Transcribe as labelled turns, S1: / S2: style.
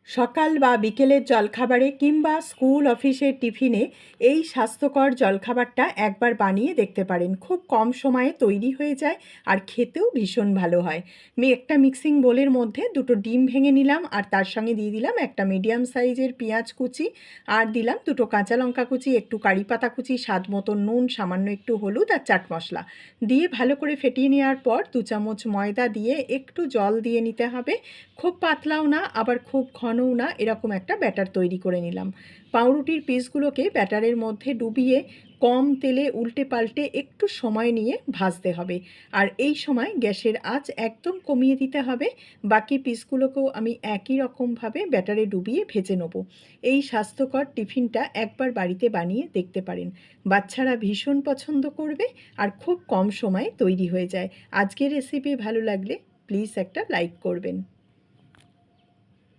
S1: সকাল বা বিকেলের জলখাবারে কিংবা স্কুল অফিসের টিফিনে এই স্বাস্থ্যকর জলখাবারটা একবার বানিয়ে দেখতে পারেন। খুব কম সময়ে তৈরি হয়ে যায় আর খেতেও ভীষণ ভালো হয়। আমি একটা মিক্সিং বোলের মধ্যে দুটো ডিম ভেঙে নিলাম আর তার সঙ্গে দিয়ে দিলাম একটা মিডিয়াম সাইজের পেঁয়াজ কুচি, আর দিলাম দুটো কাঁচা লঙ্কা কুচি, একটু কারি পাতা কুচি, স্বাদ মতো নুন, সামান্য একটু হলুদ আর চাট মশলা দিয়ে ভালো করে ফেটিয়ে নেওয়ার পর 2 চামচ ময়দা দিয়ে একটু জল দিয়ে নিতে হবে। খুব পাতলাও না আবার খুব ঘনও না, এরকম একটা ব্যাটার তৈরি করে নিলাম। পাউরুটির পিসগুলোকে ব্যাটারের মধ্যে ডুবিয়ে কম তেলে উল্টে পাল্টে একটু সময় নিয়ে ভাজতে হবে। আর এই সময় গ্যাসের আঁচ একদম কমিয়ে দিতে হবে। বাকি পিসগুলোকেও আমি একই রকমভাবে ব্যাটারে ডুবিয়ে ভেজে নেব। এই স্বাস্থ্যকর টিফিনটা একবার বাড়িতে বানিয়ে দেখতে পারেন। বাচ্চারা ভীষণ পছন্দ করবে আর খুব কম সময়ে তৈরি হয়ে যায়। আজকের রেসিপি ভালো লাগলে প্লিজ একটা লাইক করবেন।